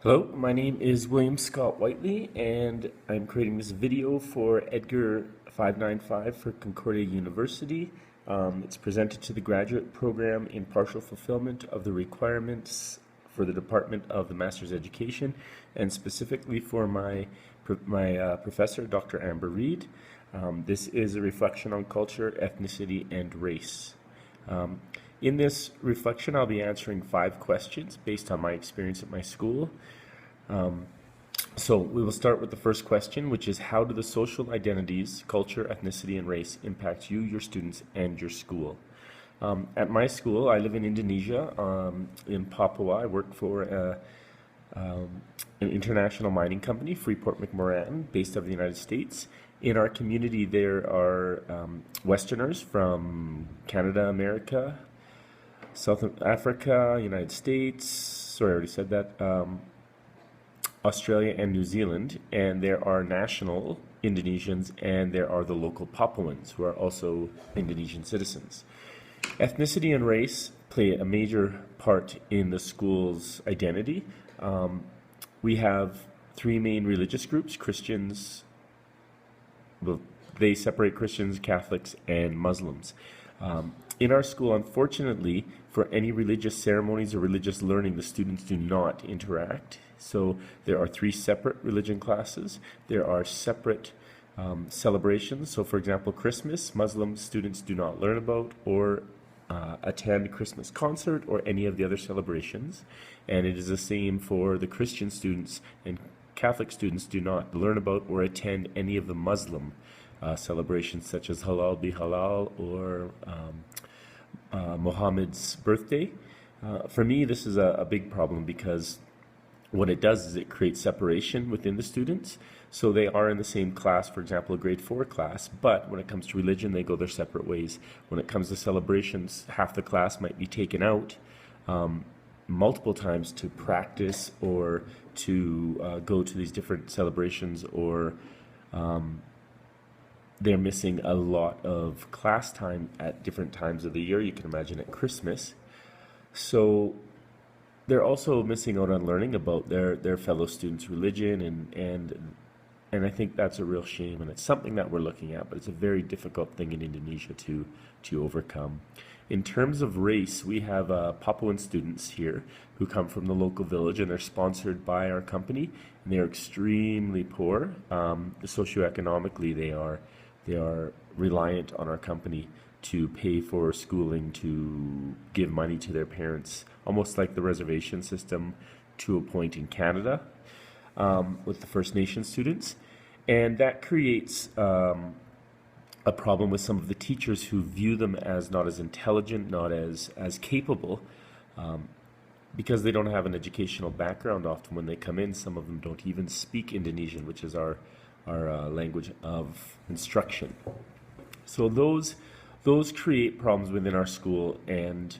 Hello, my name is William Scott Whiteley, and I'm creating this video for EDGR 595 for Concordia University. It's presented to the graduate program in partial fulfillment of the requirements for the Department of the Master's Education, and specifically for my professor, Dr. Amber Reed. This is a reflection on culture, ethnicity, and race. In this reflection, I'll be answering 5 questions based on my experience at my school. So we will start with the first question, which is how do the social identities, culture, ethnicity, and race impact you, your students, and your school? At my school, I live in Indonesia, in Papua. I work for an international mining company, Freeport-McMoran, based out of the United States. In our community, there are Westerners from Canada, America, South Africa, United States, sorry, I already said that, Australia and New Zealand, and there are national Indonesians, and there are the local Papuans who are also Indonesian citizens. Ethnicity and race play a major part in the school's identity. We have 3 main religious groups: Christians, well, they separate Christians, Catholics, and Muslims. In our school, unfortunately, for any religious ceremonies or religious learning, the students do not interact. So there are 3 separate religion classes. There are separate celebrations. So for example, Christmas, Muslim students do not learn about or attend Christmas concert or any of the other celebrations. And it is the same for the Christian students, and Catholic students do not learn about or attend any of the Muslim celebrations such as Halal bi Halal or Muhammad's birthday. For me, this is a big problem because what it does is it creates separation within the students. So they are in the same class, for example, a grade 4 class, but when it comes to religion, they go their separate ways. When it comes to celebrations, half the class might be taken out multiple times to practice or to go to these different celebrations, or they're missing a lot of class time at different times of the year. You can imagine at Christmas. So they're also missing out on learning about their fellow students' religion, and I think that's a real shame, and it's something that we're looking at, but it's a very difficult thing in Indonesia to overcome. In terms of race, we have Papuan students here who come from the local village, and they're sponsored by our company, and they're extremely poor. Socioeconomically, they are reliant on our company to pay for schooling, to give money to their parents, almost like the reservation system to a point in Canada with the First Nation students. And that creates a problem with some of the teachers who view them as not as intelligent, not as capable, because they don't have an educational background. Often when they come in, some of them don't even speak Indonesian, which is our language of instruction. So those create problems within our school, and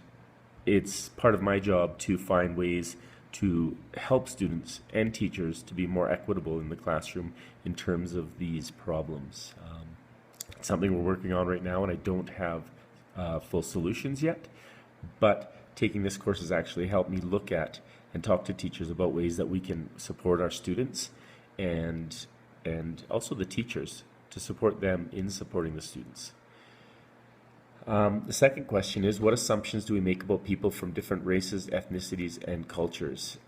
it's part of my job to find ways to help students and teachers to be more equitable in the classroom in terms of these problems. It's something we're working on right now, and I don't have full solutions yet, but taking this course has actually helped me look at and talk to teachers about ways that we can support our students and also the teachers to support them in supporting the students. The second question is, what assumptions do we make about people from different races, ethnicities, and cultures?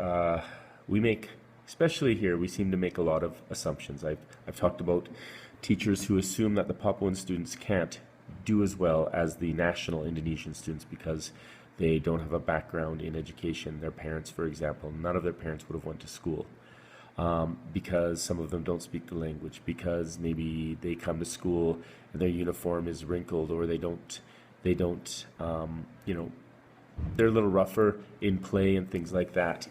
We make, especially here, we seem to make a lot of assumptions. I've talked about teachers who assume that the Papuan students can't do as well as the national Indonesian students because they don't have a background in education. Their parents, for example, none of their parents would have went to school. Because some of them don't speak the language, because maybe they come to school and their uniform is wrinkled, or they don't, they're a little rougher in play and things like that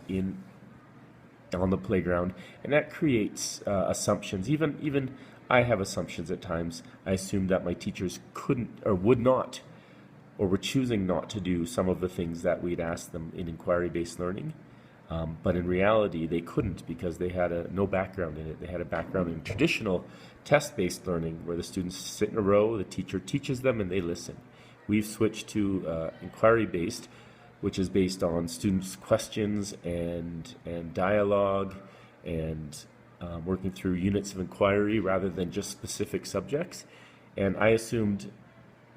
on the playground, and that creates assumptions. Even I have assumptions at times. I assumed that my teachers couldn't or would not, or were choosing not to do some of the things that we'd asked them in inquiry-based learning. But in reality, they couldn't because they had no background in it. They had a background in traditional test-based learning where the students sit in a row, the teacher teaches them, and they listen. We've switched to inquiry-based, which is based on students' questions and dialogue and working through units of inquiry rather than just specific subjects. And I assumed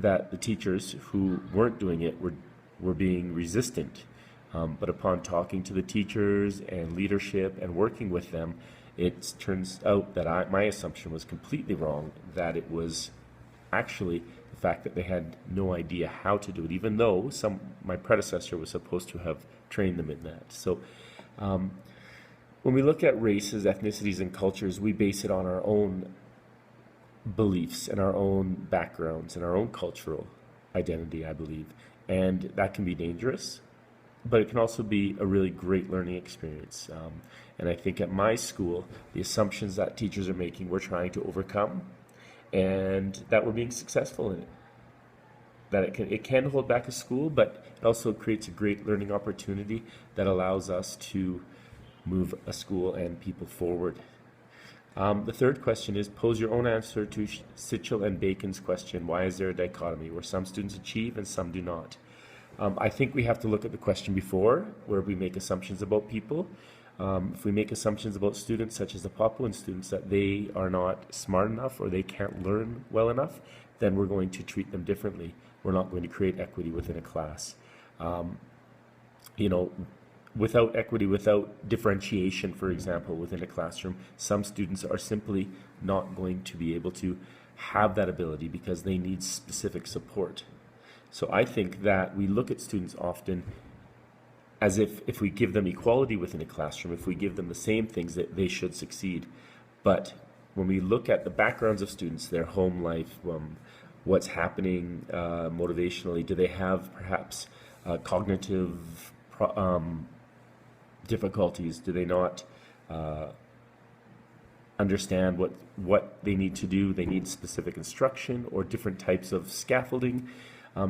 that the teachers who weren't doing it were being resistant. But upon talking to the teachers and leadership and working with them, it turns out that my assumption was completely wrong, that it was actually the fact that they had no idea how to do it, even though my predecessor was supposed to have trained them in that. So when we look at races, ethnicities, and cultures, we base it on our own beliefs and our own backgrounds and our own cultural identity, I believe. And that can be dangerous, but it can also be a really great learning experience. And I think at my school, the assumptions that teachers are making, we're trying to overcome, and that we're being successful in it. That it can hold back a school, but it also creates a great learning opportunity that allows us to move a school and people forward. The third question is, pose your own answer to Sichel and Bacon's question, why is there a dichotomy where some students achieve and some do not? I think we have to look at the question before, where we make assumptions about people. If we make assumptions about students, such as the Papuan students, that they are not smart enough or they can't learn well enough, then we're going to treat them differently. We're not going to create equity within a class. Without equity, without differentiation, for example, within a classroom, some students are simply not going to be able to have that ability because they need specific support. So I think that we look at students often as if we give them equality within a classroom, if we give them the same things, that they should succeed. But when we look at the backgrounds of students, their home life, what's happening motivationally, do they have perhaps cognitive difficulties? Do they not understand what they need to do? They need specific instruction or different types of scaffolding.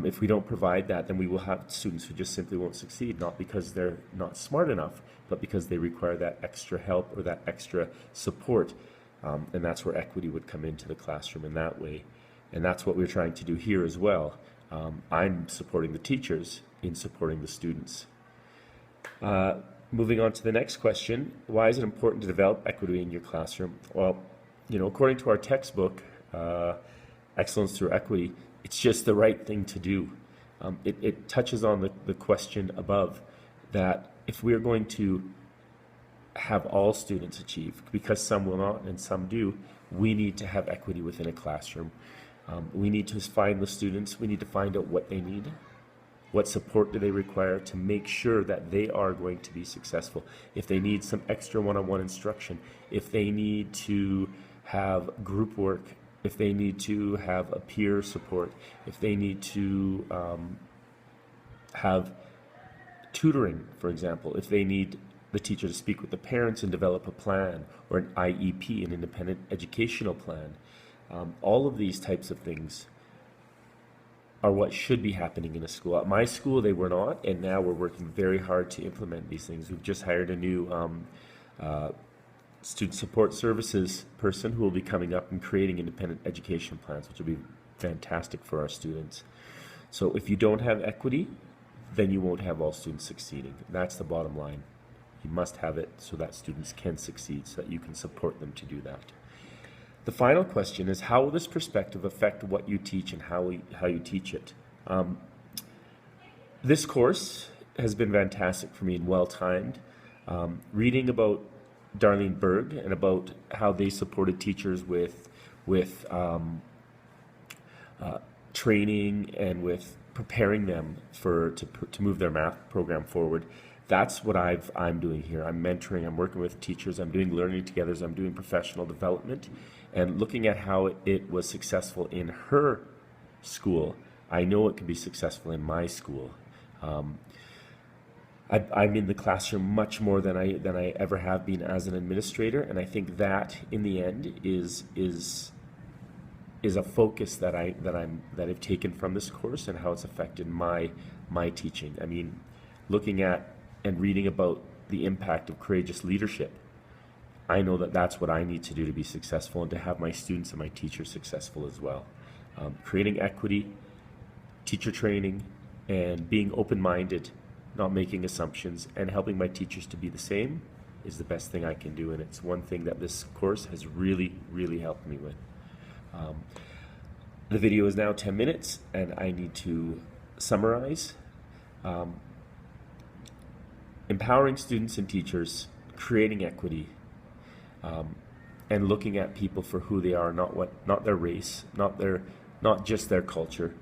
If we don't provide that, then we will have students who just simply won't succeed, not because they're not smart enough, but because they require that extra help or that extra support. And that's where equity would come into the classroom in that way. And that's what we're trying to do here as well. I'm supporting the teachers in supporting the students. Moving on to the next question, why is it important to develop equity in your classroom? Well, according to our textbook, Excellence Through Equity, it's just the right thing to do. It touches on the question above, that if we're going to have all students achieve, because some will not and some do, we need to have equity within a classroom. We need to find the students, we need to find out what they need. What support do they require to make sure that they are going to be successful? If they need some extra one-on-one instruction, if they need to have group work, if they need to have a peer support, if they need to have tutoring, for example, if they need the teacher to speak with the parents and develop a plan, or an IEP, an independent educational plan, all of these types of things are what should be happening in a school. At my school, they were not, and now we're working very hard to implement these things. We've just hired a new student support services person who will be coming up and creating independent education plans, which will be fantastic for our students. So if you don't have equity, then you won't have all students succeeding. That's the bottom line. You must have it so that students can succeed, so that you can support them to do that. The final question is, how will this perspective affect what you teach and how you teach it? This course has been fantastic for me and well-timed. Reading about Darlene Berg and about how they supported teachers with training and with preparing them to move their math program forward. That's what I'm doing here. I'm mentoring, I'm working with teachers, I'm doing learning togethers, I'm doing professional development, and looking at how it was successful in her school. I know it can be successful in my school. I'm in the classroom much more than I ever have been as an administrator, and I think that in the end is a focus that I've taken from this course and how it's affected my teaching. I mean, looking at and reading about the impact of courageous leadership, I know that that's what I need to do to be successful and to have my students and my teachers successful as well. Creating equity, teacher training, and being open-minded not making assumptions, and helping my teachers to be the same is the best thing I can do. And it's one thing that this course has really, really helped me with. The video is now 10 minutes, and I need to summarize. Empowering students and teachers, creating equity, and looking at people for who they are, not their race, not just their culture,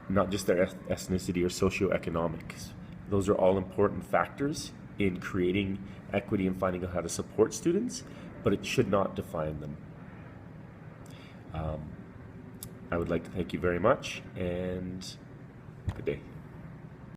not just their ethnicity or socioeconomics. Those are all important factors in creating equity and finding out how to support students, but it should not define them. I would like to thank you very much, and good day.